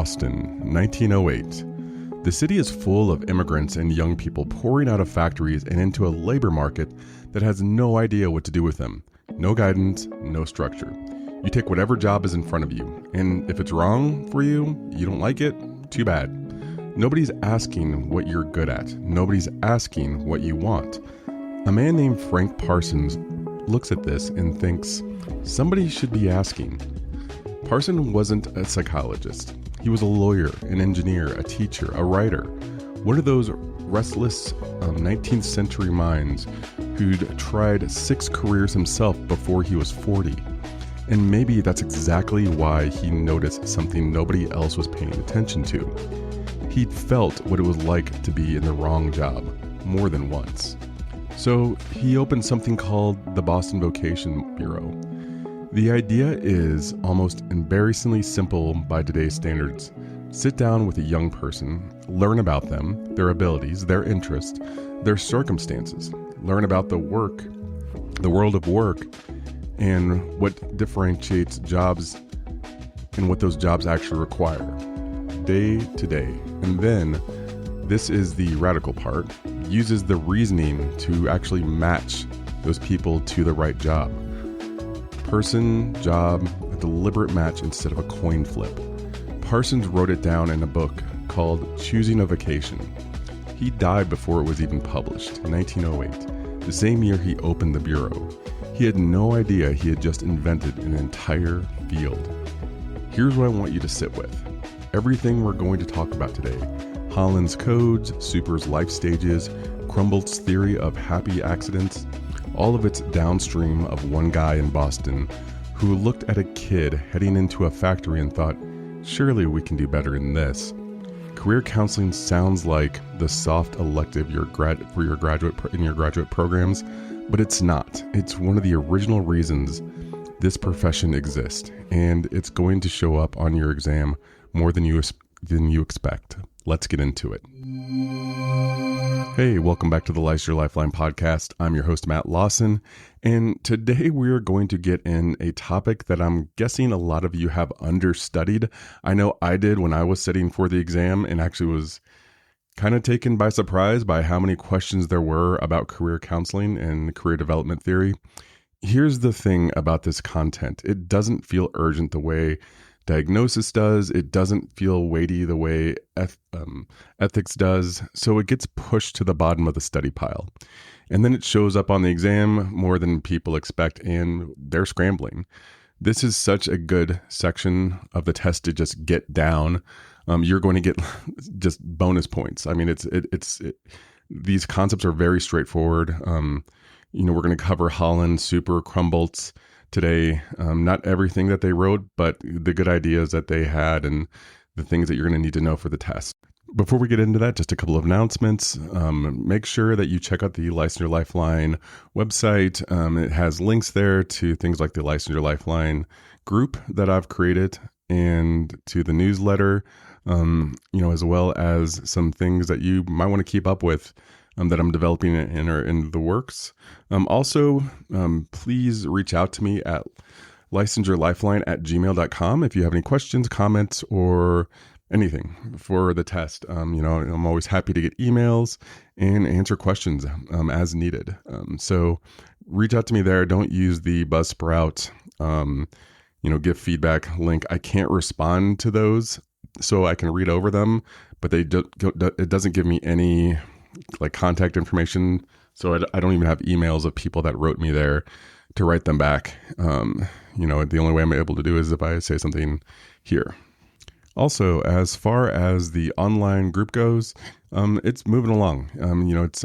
Boston, 1908. The city is full of immigrants and young people pouring out of factories and into a labor market that has no idea what to do with them. No guidance, no structure. You take whatever job is in front of you, and if it's wrong for you, you don't like it, too bad. Nobody's asking what you're good at. Nobody's asking what you want. A man named Frank Parsons looks at this and thinks, somebody should be asking. Parsons wasn't a psychologist. He was a lawyer, an engineer, a teacher, a writer. One of those restless 19th century minds who'd tried 6 careers himself before he was 40. And maybe that's exactly why he noticed something nobody else was paying attention to. He'd felt what it was like to be in the wrong job more than once. So he opened something called the Boston Vocation Bureau. The idea is almost embarrassingly simple by today's standards. Sit down with a young person, learn about them, their abilities, their interests, their circumstances, learn about the world of work, and what differentiates jobs and what those jobs actually require, day to day. And then, this is the radical part, uses the reasoning to actually match those people to the right job. Person, job, a deliberate match instead of a coin flip. Parsons wrote it down in a book called Choosing a Vocation. He died before it was even published, in 1908, the same year he opened the Bureau. He had no idea he had just invented an entire field. Here's what I want you to sit with. Everything we're going to talk about today, Holland's codes, Super's life stages, Krumboltz's theory of happy accidents, all of it's downstream of one guy in Boston who looked at a kid heading into a factory and thought, surely we can do better than this. Career counseling sounds like the soft elective for your graduate programs, but it's not. It's one of the original reasons this profession exists, and it's going to show up on your exam more than you expect. Let's get into it. Hey, welcome back to the Licensure Lifeline podcast. I'm your host, Matt Lawson, and today we are going to get in a topic that I'm guessing a lot of you have understudied. I know I did when I was sitting for the exam and actually was kind of taken by surprise by how many questions there were about career counseling and career development theory. Here's the thing about this content. It doesn't feel urgent the way diagnosis does. It doesn't feel weighty the way ethics does. So it gets pushed to the bottom of the study pile. And then it shows up on the exam more than people expect, and they're scrambling. This is such a good section of the test to just get down. You're going to get just bonus points. I mean, these concepts are very straightforward. We're going to cover Holland, Super, Krumboltz today. Not everything that they wrote, but the good ideas that they had and the things that you're going to need to know for the test. Before we get into that, just a couple of announcements. Make sure that you check out the Licensure Lifeline website. It has links there to things like the Licensure Lifeline group that I've created and to the newsletter, as well as some things that you might want to keep up with that I'm developing and are in the works. Also, please reach out to me at licensurelifeline@gmail.com if you have any questions, comments, or anything for the test. I'm always happy to get emails and answer questions as needed. So reach out to me there. Don't use the Buzzsprout, give feedback link. I can't respond to those, so I can read over them, but it doesn't give me any contact information. So I don't even have emails of people that wrote me there to write them back. The only way I'm able to do is if I say something here. Also, as far as the online group goes, it's moving along.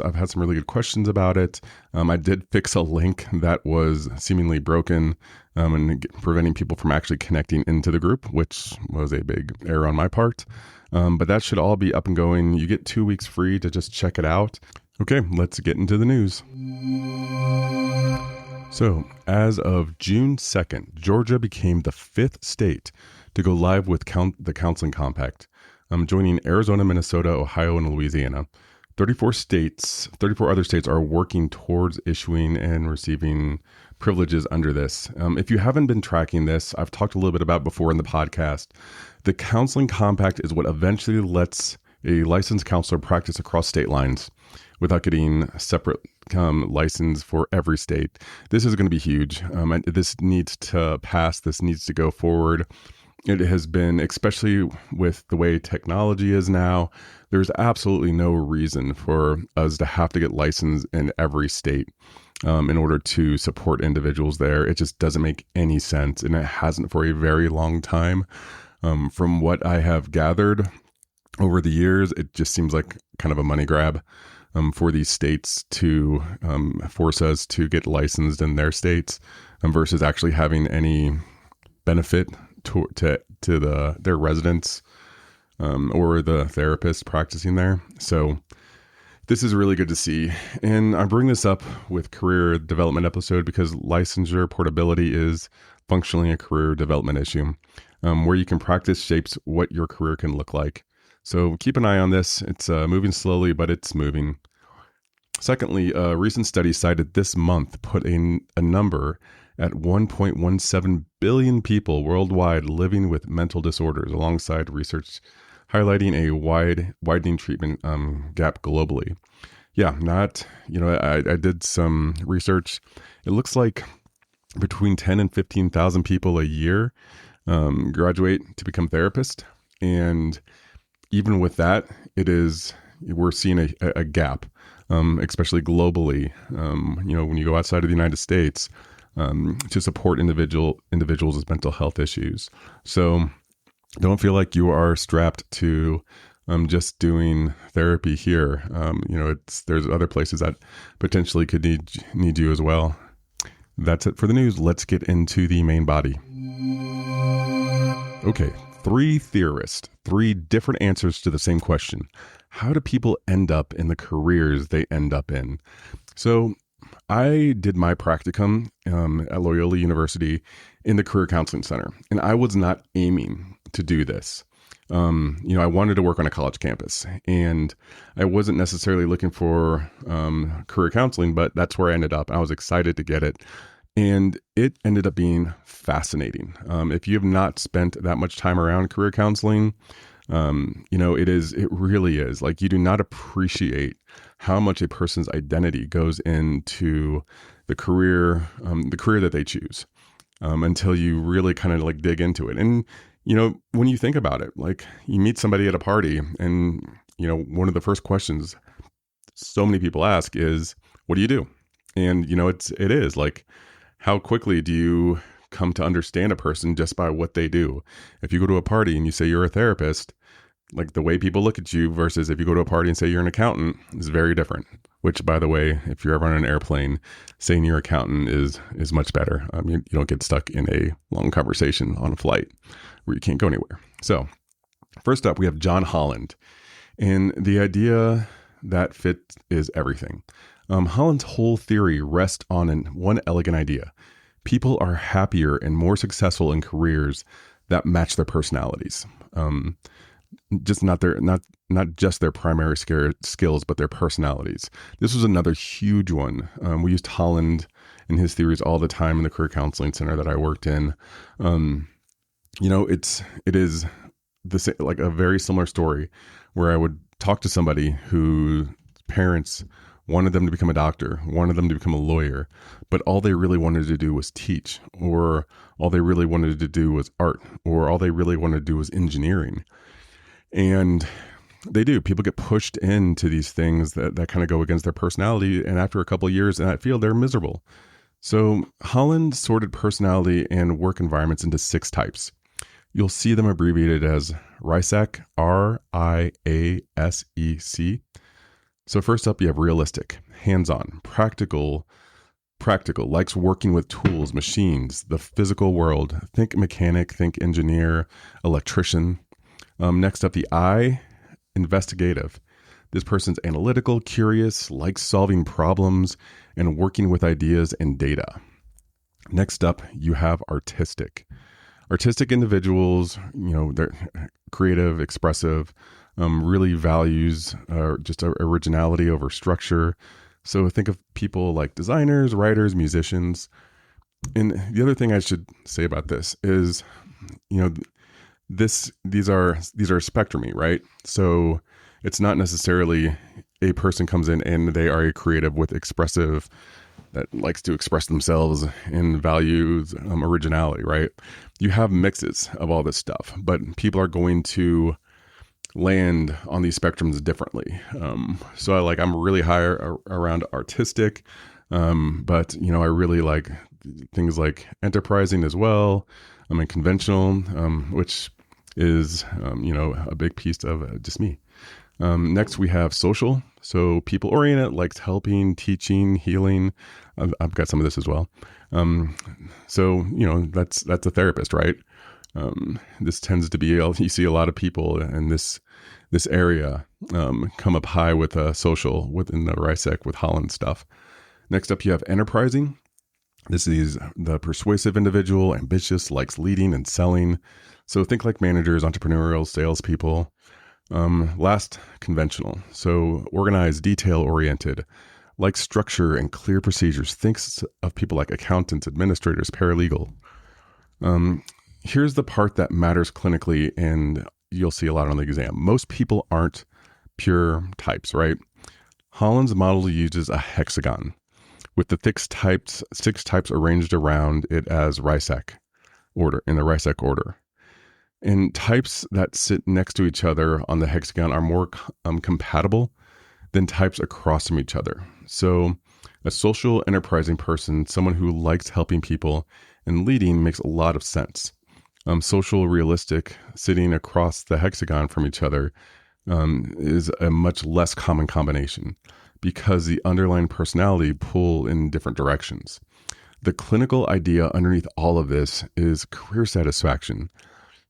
I've had some really good questions about it. I did fix a link that was seemingly broken and preventing people from actually connecting into the group, which was a big error on my part. But that should all be up and going. You get 2 weeks free to just check it out. Okay, let's get into the news. So, as of June 2nd, Georgia became the 5th state to go live with the Counseling Compact, joining Arizona, Minnesota, Ohio, and Louisiana. 34 other states are working towards issuing and receiving privileges under this. If you haven't been tracking this, I've talked a little bit about before in the podcast. The Counseling Compact is what eventually lets a licensed counselor practice across state lines without getting separate license for every state. This is going to be huge. And this needs to pass. This needs to go forward. It has been, especially with the way technology is now, there's absolutely no reason for us to have to get licensed in every state in order to support individuals there. It just doesn't make any sense, and it hasn't for a very long time. From what I have gathered over the years, it just seems like kind of a money grab for these states to force us to get licensed in their states versus actually having any benefit to their residents or the therapist practicing there. So this is really good to see. And I bring this up with career development episode because licensure portability is functionally a career development issue where you can practice shapes what your career can look like. So keep an eye on this. It's moving slowly, but it's moving. Secondly, a recent study cited this month put a number at 1.17 billion people worldwide living with mental disorders, alongside research highlighting a widening treatment gap globally. Yeah, I did some research. It looks like between 10 and 15,000 people a year graduate to become therapists. And even with that, we're seeing a gap, especially globally, when you go outside of the United States, to support individuals with mental health issues. So don't feel like you are strapped to just doing therapy here. There's other places that potentially could need you as well. That's it for the news. Let's get into the main body. Okay, 3 theorists, 3 different answers to the same question. How do people end up in the careers they end up in? So I did my practicum at Loyola University in the Career Counseling Center, and I was not aiming to do this. I wanted to work on a college campus, and I wasn't necessarily looking for career counseling, but that's where I ended up. I was excited to get it, and it ended up being fascinating. If you have not spent that much time around career counseling, it really is. Like, you do not appreciate how much a person's identity goes into the career that they choose until you really kind of like dig into it. And, when you think about it, like, you meet somebody at a party and, one of the first questions so many people ask is, what do you do? And, it is like, how quickly do you come to understand a person just by what they do? If you go to a party and you say you're a therapist, like, the way people look at you versus if you go to a party and say you're an accountant is very different. Which, by the way, if you're ever on an airplane, saying you're an accountant is much better. You don't get stuck in a long conversation on a flight where you can't go anywhere. So first up, we have John Holland. And the idea that fit is everything. Holland's whole theory rests on one elegant idea. People are happier and more successful in careers that match their personalities. Just not just their primary skills, but their personalities. This was another huge one. We used Holland and his theories all the time in the career counseling center that I worked in. It is like a very similar story where I would talk to somebody whose parents wanted them to become a doctor, wanted them to become a lawyer, but all they really wanted to do was teach, or all they really wanted to do was art, or all they really wanted to do was engineering. And people get pushed into these things that kind of go against their personality. And after a couple of years in that field, they're miserable. So Holland sorted personality and work environments into 6 types. You'll see them abbreviated as RIASEC, RIASEC. So first up, you have realistic, hands-on, practical, likes working with tools, machines, the physical world. Think mechanic, think engineer, electrician. Next up, the I, investigative. This person's analytical, curious, likes solving problems and working with ideas and data. Next up, you have artistic. Artistic individuals, they're creative, expressive, really values just originality over structure. So think of people like designers, writers, musicians. And the other thing I should say about this is, these are spectrumy, right? So it's not necessarily a person comes in and they are a creative with expressive that likes to express themselves and values originality, right? You have mixes of all this stuff, but people are going to land on these spectrums differently. So I'm really high around artistic, but I really like things like enterprising as well. I mean, conventional, which is a big piece of just me. Next, we have social. So people oriented, likes helping, teaching, healing. I've got some of this as well. So that's a therapist, right? This tends to be, you see a lot of people in this area come up high with social within the RIASEC with Holland stuff. Next up, you have enterprising. This is the persuasive individual, ambitious, likes leading and selling. So think like managers, entrepreneurial, salespeople. Last, conventional. So organized, detail-oriented, like structure and clear procedures. Thinks of people like accountants, administrators, paralegal. Here's the part that matters clinically, and you'll see a lot on the exam. Most people aren't pure types, right? Holland's model uses a hexagon with the six types arranged around it as RIASEC order, in the RIASEC order. And types that sit next to each other on the hexagon are more compatible than types across from each other. So a social enterprising person, someone who likes helping people and leading, makes a lot of sense. Social realistic, sitting across the hexagon from each other, is a much less common combination because the underlying personality pull in different directions. The clinical idea underneath all of this is career satisfaction.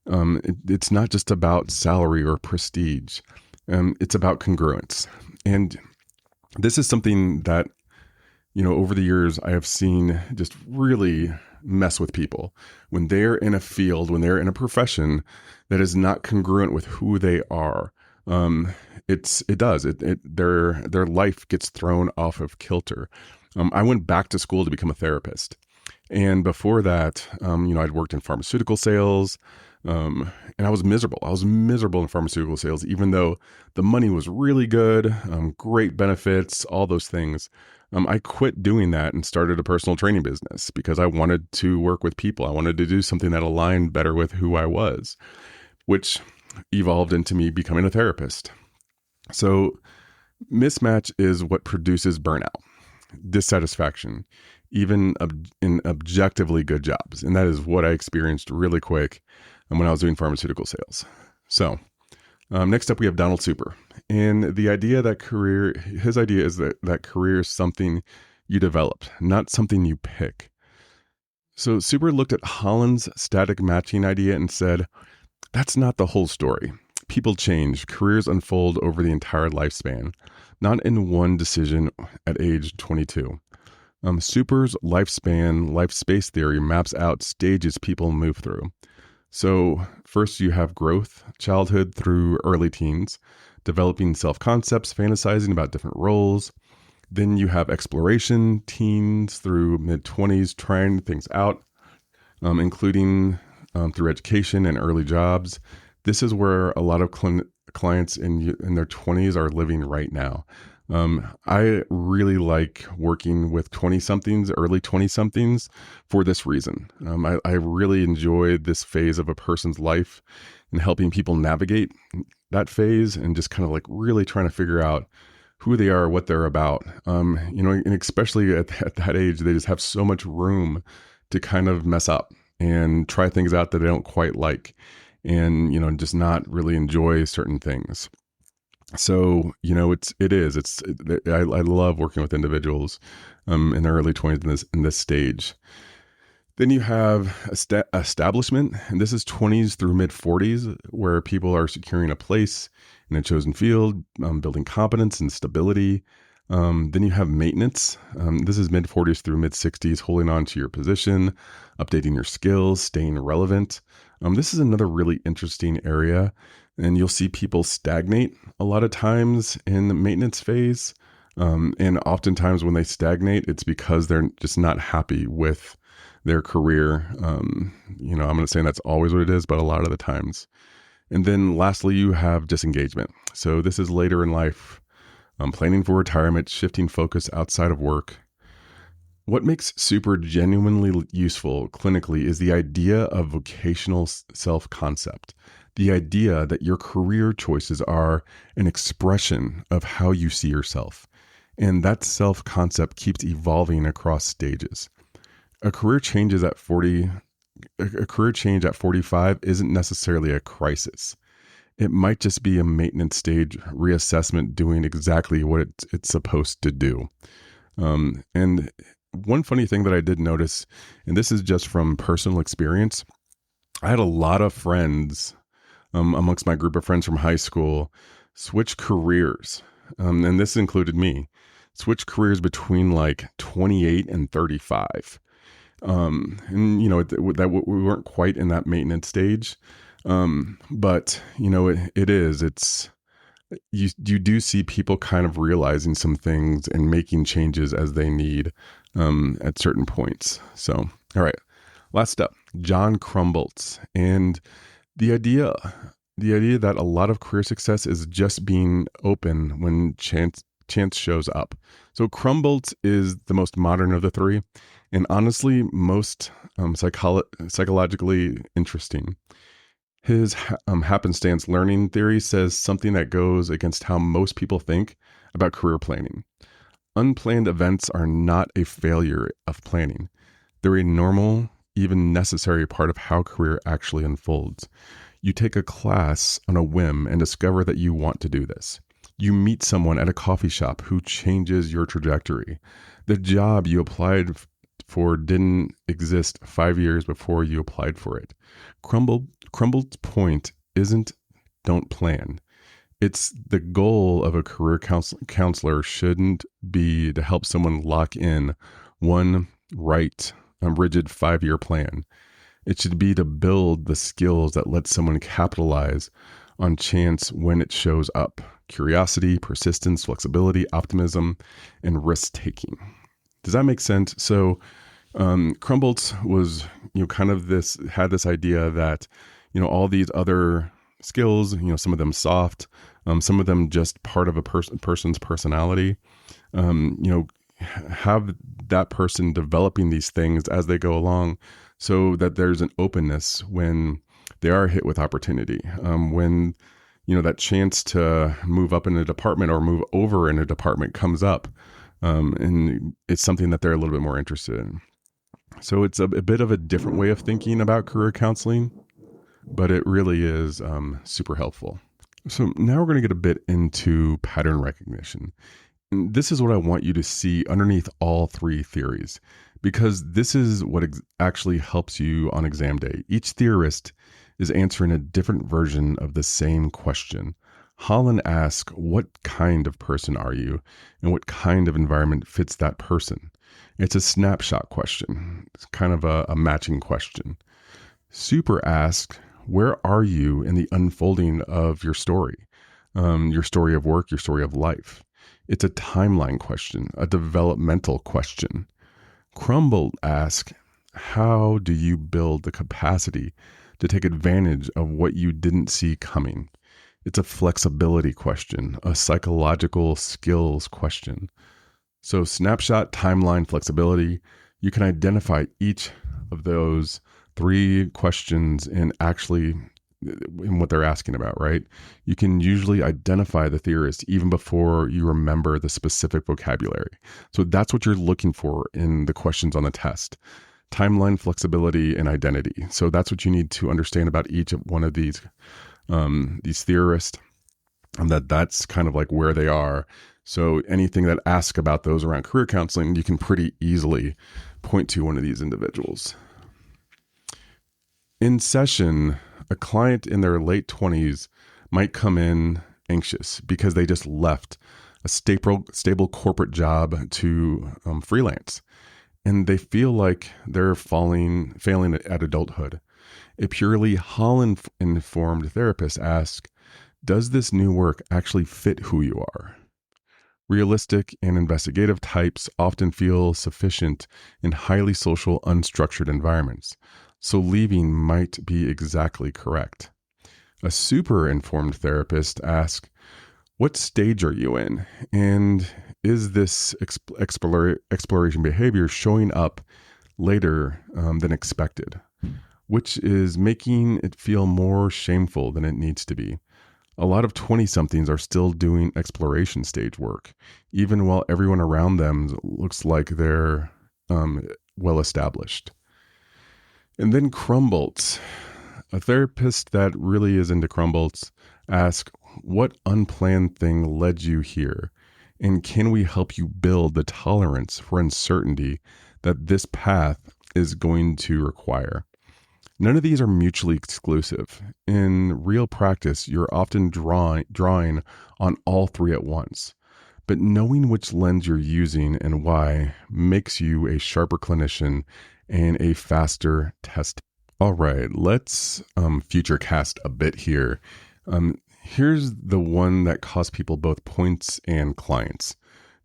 It's not just about salary or prestige. It's about congruence. And this is something that, over the years I have seen just really mess with people when they're in a field, when they're in a profession that is not congruent with who they are. Their life gets thrown off of kilter. I went back to school to become a therapist. And before that, I'd worked in pharmaceutical sales. And I was miserable. I was miserable in pharmaceutical sales, even though the money was really good, great benefits, all those things. I quit doing that and started a personal training business because I wanted to work with people. I wanted to do something that aligned better with who I was, which evolved into me becoming a therapist. So mismatch is what produces burnout, dissatisfaction, even in objectively good jobs. And that is what I experienced really quick when I was doing pharmaceutical sales. So next up, we have Donald Super. And the idea that his idea is that career is something you develop, not something you pick. So Super looked at Holland's static matching idea and said, that's not the whole story. People change, careers unfold over the entire lifespan, not in one decision at age 22. Super's life space theory maps out stages people move through. So first you have growth, childhood through early teens, developing self-concepts, fantasizing about different roles. Then you have exploration, teens through mid-20s, trying things out, including through education and early jobs. This is where a lot of clients in their 20s are living right now. I really like working with 20-somethings, early 20-somethings for this reason. I really enjoy this phase of a person's life and helping people navigate that phase and just kind of like really trying to figure out who they are, what they're about. And especially at that age, they just have so much room to kind of mess up and try things out that they don't quite like and, just not really enjoy certain things. So, I love working with individuals in their early 20s in this stage. Then you have establishment, and this is 20s through mid 40s, where people are securing a place in a chosen field, building competence and stability. Then you have maintenance. This is mid 40s through mid 60s, holding on to your position, updating your skills, staying relevant. This is another really interesting area And you'll see people stagnate a lot of times in the maintenance phase. And oftentimes when they stagnate, it's because they're just not happy with their career. I'm going to say that's always what it is, but a lot of the times. And then lastly, you have disengagement. So this is later in life, planning for retirement, shifting focus outside of work. What makes super genuinely useful clinically is the idea of vocational self-concept. The idea that your career choices are an expression of how you see yourself. And that self-concept keeps evolving across stages. A career change at 45 isn't necessarily a crisis. It might just be a maintenance stage reassessment doing exactly what it's supposed to do. And one funny thing that I did notice, and this is just from personal experience, I had a lot of friends amongst my group of friends from high school switch careers, and this included me, switch careers between like 28 and 35. And that we weren't quite in that maintenance stage. But you do see people kind of realizing some things and making changes as they need, at certain points. So, all right, last up, John Krumboltz, and the idea that a lot of career success is just being open when chance shows up. So Krumboltz is the most modern of the three, and honestly, most psychologically interesting. His happenstance learning theory says something that goes against how most people think about career planning. Unplanned events are not a failure of planning. They're a normal, even necessary part of how career actually unfolds. You take a class on a whim and discover that you want to do this. You meet someone at a coffee shop who changes your trajectory. The job you applied for didn't exist 5 years before you applied for it. Krumboltz's point isn't don't plan. It's the goal of a career counselor shouldn't be to help someone lock in one rigid 5-year plan. It should be to build the skills that let someone capitalize on chance when it shows up. Curiosity, persistence, flexibility, optimism, and risk-taking. Does that make sense? So Krumboltz was, had this idea that, all these other skills, some of them soft, some of them just part of a person's personality, have that person developing these things as they go along so that there's an openness when they are hit with opportunity, when, that chance to move up in a department or move over in a department comes up, and it's something that they're a little bit more interested in. So it's a bit of a different way of thinking about career counseling, but it really is super helpful. So now we're going to get a bit into pattern recognition. And this is what I want you to see underneath all three theories, because this is what actually helps you on exam day. Each theorist is answering a different version of the same question. Holland asks, what kind of person are you, and what kind of environment fits that person? It's a snapshot question. It's kind of a matching question. Super asks, where are you in the unfolding of your story of work, your story of life? It's a timeline question, a developmental question. Krumboltz asks, how do you build the capacity to take advantage of what you didn't see coming? It's a flexibility question, a psychological skills question. So snapshot, timeline, flexibility, you can identify each of those three questions in what they're asking about, right? You can usually identify the theorist even before you remember the specific vocabulary. So that's what you're looking for in the questions on the test. Timeline, flexibility, and identity. So that's what you need to understand about each of one of these theorists, and that's kind of like where they are. So anything that asks about those around career counseling, you can pretty easily point to one of these individuals. In session, a client in their late 20s might come in anxious because they just left a stable corporate job to freelance, and they feel like they're failing at adulthood. A purely Holland-informed therapist asks, Does this new work actually fit who you are? Realistic and investigative types often feel sufficient in highly social, unstructured environments, so leaving might be exactly correct. A super informed therapist asks, what stage are you in? And is this exploration behavior showing up later than expected? Which is making it feel more shameful than it needs to be. A lot of 20-somethings are still doing exploration stage work, even while everyone around them looks like they're well established. And then Krumboltz, a therapist that really is into Krumboltz, asks, what unplanned thing led you here? And can we help you build the tolerance for uncertainty that this path is going to require? None of these are mutually exclusive. In real practice, you're often drawing on all three at once. But knowing which lens you're using and why makes you a sharper clinician and a faster test. All right, let's future cast a bit here. Here's the one that costs people both points and clients.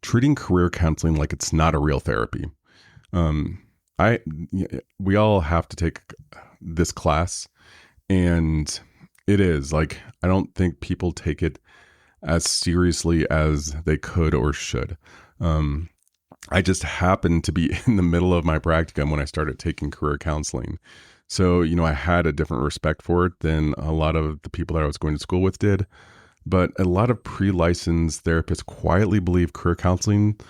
Treating career counseling like it's not a real therapy. We all have to take this class, and it is like, I don't think people take it as seriously as they could or should. I just happened to be in the middle of my practicum when I started taking career counseling. So, I had a different respect for it than a lot of the people that I was going to school with did. But a lot of pre-licensed therapists quietly believe career counseling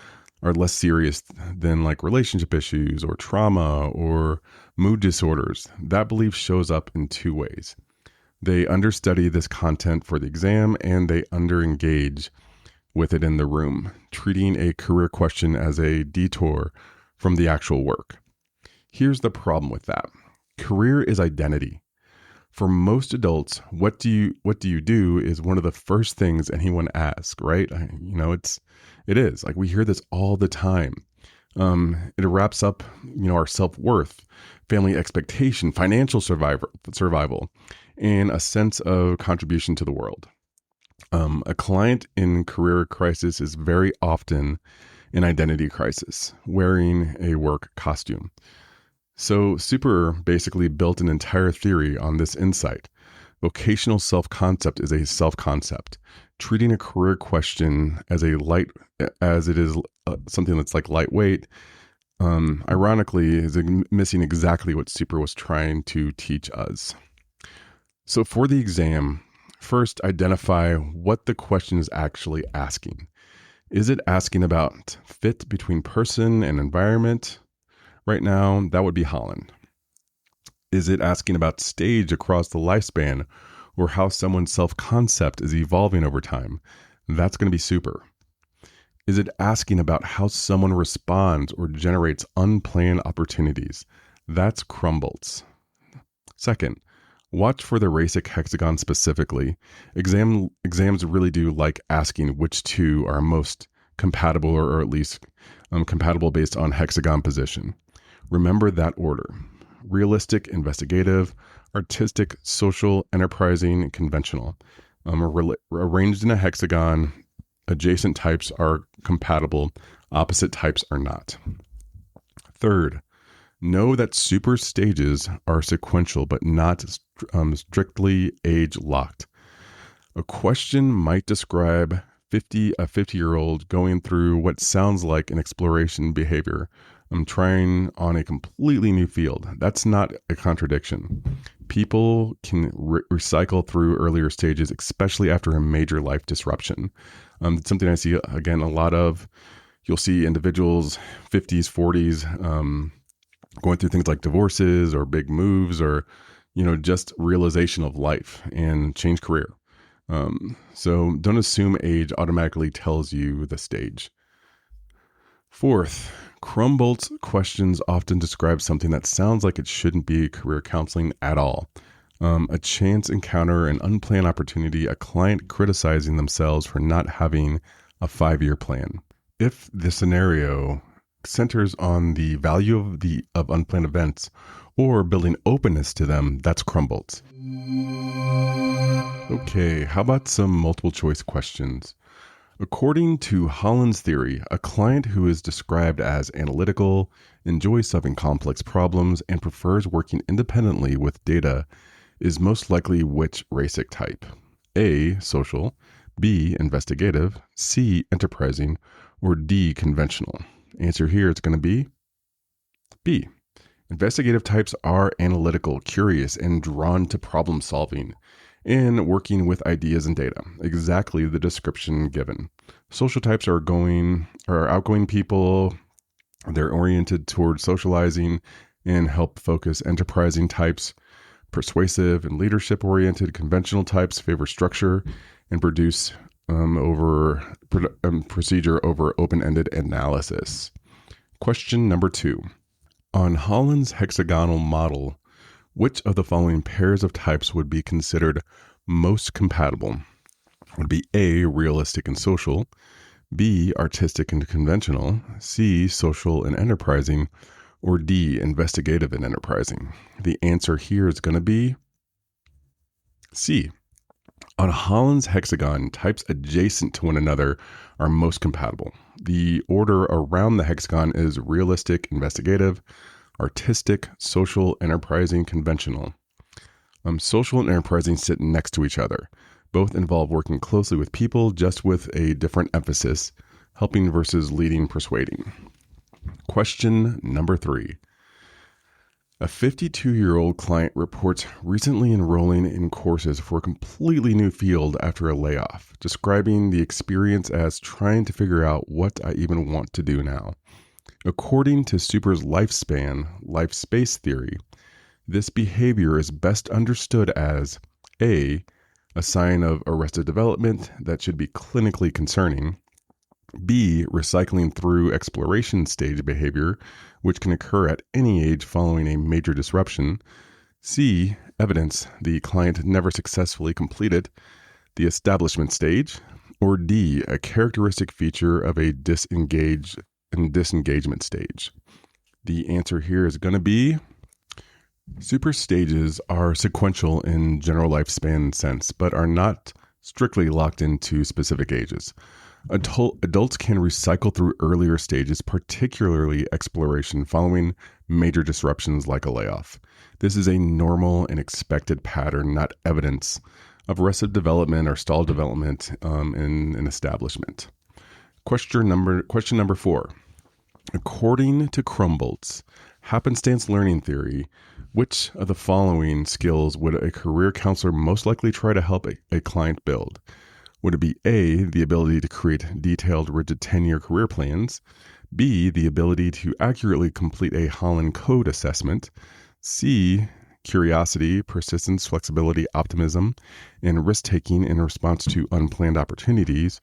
are less serious than like relationship issues or trauma or mood disorders. That belief shows up in two ways. They understudy this content for the exam, and they underengage with it in the room, treating a career question as a detour from the actual work. Here's the problem with that. Career is identity. For most adults, what do you do is one of the first things anyone asks, right? It is like we hear this all the time. It wraps up, our self-worth, family expectation, financial survival, and a sense of contribution to the world. A client in career crisis is very often an identity crisis, wearing a work costume. So Super basically built an entire theory on this insight. Vocational self-concept is a self-concept. Treating a career question as something that's like lightweight, ironically, is missing exactly what Super was trying to teach us. So for the exam, first identify what the question is actually asking. Is it asking about fit between person and environment? Right now, that would be Holland. Is it asking about stage across the lifespan or how someone's self-concept is evolving over time? That's going to be Super. Is it asking about how someone responds or generates unplanned opportunities? That's Krumboltz. Second, watch for the RIASEC hexagon specifically. Exams really do like asking which two are most compatible or at least compatible based on hexagon position. Remember that order: realistic, investigative, artistic, social, enterprising, and conventional. Arranged in a hexagon, adjacent types are compatible, opposite types are not. Third, know that Super stages are sequential but not strictly age-locked. A question might describe a 50-year-old going through what sounds like an exploration behavior. I'm trying on a completely new field. That's not a contradiction. People can recycle through earlier stages, especially after a major life disruption. It's something I see, again, a lot of. You'll see individuals, 50s, 40s, going through things like divorces or big moves or, just realization of life and change career. So don't assume age automatically tells you the stage. Fourth, Krumboltz questions often describe something that sounds like it shouldn't be career counseling at all. A chance encounter, an unplanned opportunity, a client criticizing themselves for not having a 5-year plan. If the scenario centers on the value of unplanned events or building openness to them, that's Krumboltz. Okay, how about some multiple choice questions? According to Holland's theory, a client who is described as analytical, enjoys solving complex problems, and prefers working independently with data is most likely which RIASEC type? A, social, B, investigative, C, enterprising, or D, conventional? Answer here is going to be B. Investigative types are analytical, curious, and drawn to problem solving and working with ideas and data. Exactly the description given. Social types are outgoing people. They're oriented towards socializing and help focus. Enterprising types, persuasive and leadership oriented. Conventional types favor structure and produce procedure over open-ended analysis. Question number 2. On Holland's hexagonal model, which of the following pairs of types would be considered most compatible? Would be A, realistic and social, B, artistic and conventional, C, social and enterprising, or D, investigative and enterprising? The answer here is going to be C. On Holland's hexagon, types adjacent to one another are most compatible. The order around the hexagon is realistic, investigative, artistic, social, enterprising, conventional. Social and enterprising sit next to each other. Both involve working closely with people, just with a different emphasis, helping versus leading, persuading. Question number 3. A 52-year-old client reports recently enrolling in courses for a completely new field after a layoff, describing the experience as trying to figure out what I even want to do now. According to Super's life space theory, this behavior is best understood as A, a sign of arrested development that should be clinically concerning, B, recycling through exploration stage behavior, which can occur at any age following a major disruption, C, evidence the client never successfully completed the establishment stage, or D, a characteristic feature of a disengagement stage. The answer here is going to be super stages are sequential in general lifespan sense, but are not strictly locked into specific ages. Adults can recycle through earlier stages, particularly exploration, following major disruptions like a layoff. This is a normal and expected pattern, not evidence of arrested development or stalled development in an establishment. Question number 4. According to Krumboltz, happenstance learning theory, which of the following skills would a career counselor most likely try to help a client build? Would it be A, the ability to create detailed, rigid 10-year career plans, B, the ability to accurately complete a Holland Code assessment, C, curiosity, persistence, flexibility, optimism, and risk-taking in response to unplanned opportunities,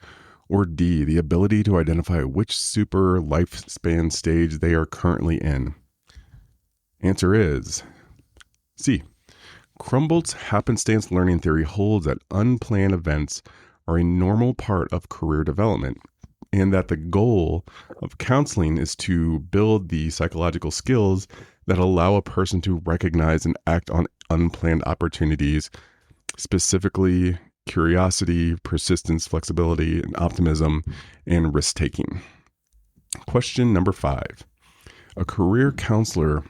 or D, the ability to identify which super lifespan stage they are currently in? Answer is C. Krumboldt's happenstance learning theory holds that unplanned events are a normal part of career development, and that the goal of counseling is to build the psychological skills that allow a person to recognize and act on unplanned opportunities, specifically curiosity, persistence, flexibility, and optimism, and risk-taking. Question number 5. A career counselor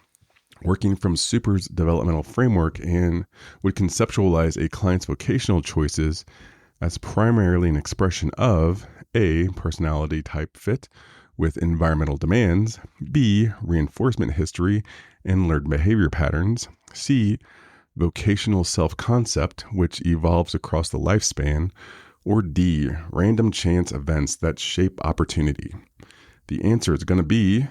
working from Super's developmental framework and would conceptualize a client's vocational choices as primarily an expression of A, personality type fit with environmental demands, B, reinforcement history and learned behavior patterns, C, vocational self-concept, which evolves across the lifespan, or D, random chance events that shape opportunity. The answer is going to be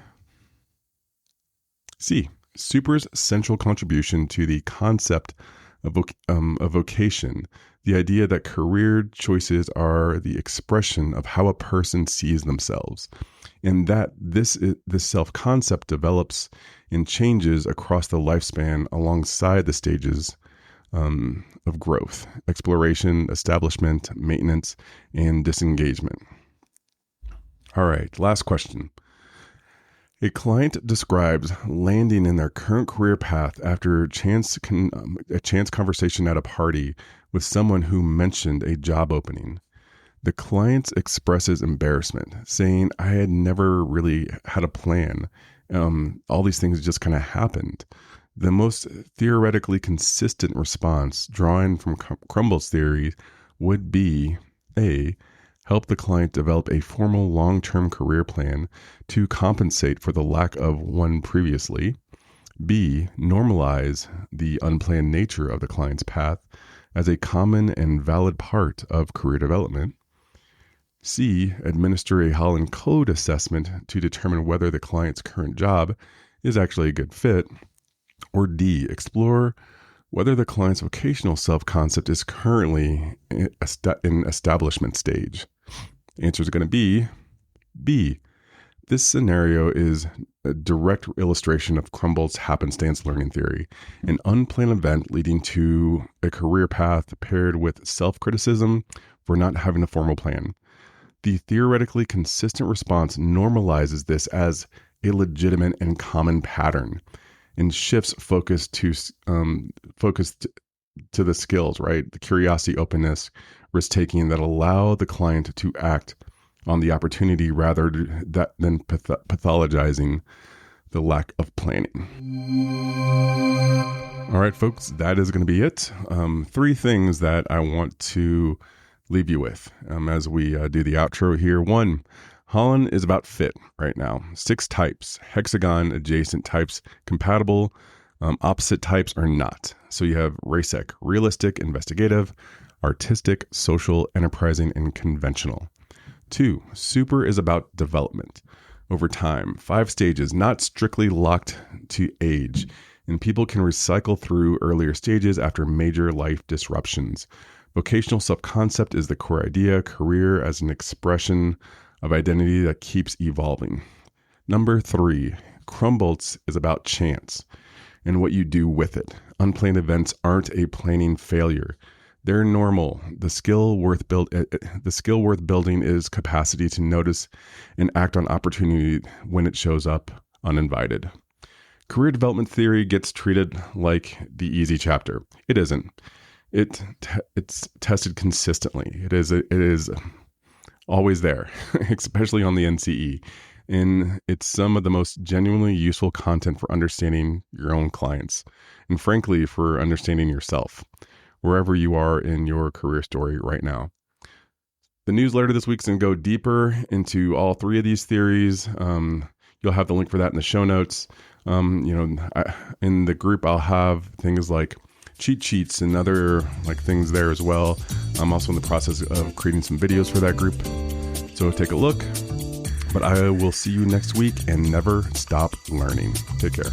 C, Super's central contribution to the concept of vocation, the idea that career choices are the expression of how a person sees themselves, and that this self-concept develops and changes across the lifespan alongside the stages of growth, exploration, establishment, maintenance, and disengagement. All right, last question. A client describes landing in their current career path after a chance conversation at a party with someone who mentioned a job opening. The client expresses embarrassment, saying, I had never really had a plan. All these things just kind of happened. The most theoretically consistent response, drawing from Krumboltz theory, would be A, help the client develop a formal long-term career plan to compensate for the lack of one previously. B, normalize the unplanned nature of the client's path as a common and valid part of career development. C, administer a Holland code assessment to determine whether the client's current job is actually a good fit. Or D, explore whether the client's vocational self-concept is currently in establishment stage. The answer is going to be B. This scenario is a direct illustration of Krumboltz's happenstance learning theory, an unplanned event leading to a career path paired with self-criticism for not having a formal plan. The theoretically consistent response normalizes this as a legitimate and common pattern and shifts focus to the skills, right? The curiosity, openness, risk-taking that allow the client to act on the opportunity rather than pathologizing the lack of planning. All right, folks, that is going to be it. 3 things that I want to leave you with as we do the outro here. 1, Holland is about fit right now. 6 types, hexagon, adjacent types, compatible, opposite types are not. So you have RIASEC, realistic, investigative, artistic, social, enterprising, and conventional. 2, super is about development over time. 5 stages, not strictly locked to age, and people can recycle through earlier stages after major life disruptions. Vocational self-concept is the core idea, career as an expression of identity that keeps evolving. Number 3, Krumboltz is about chance and what you do with it. Unplanned events aren't a planning failure. They're normal. The skill worth building is capacity to notice and act on opportunity when it shows up uninvited. Career development theory gets treated like the easy chapter. It isn't. It's tested consistently. It is always there, especially on the NCE. And it's some of the most genuinely useful content for understanding your own clients and frankly, for understanding yourself, wherever you are in your career story right now. The newsletter this week's going to go deeper into all 3 of these theories. You'll have the link for that in the show notes. In the group, I'll have things like cheat sheets and other things there as well. I'm also in the process of creating some videos for that group. So take a look. But I will see you next week, and never stop learning. Take care.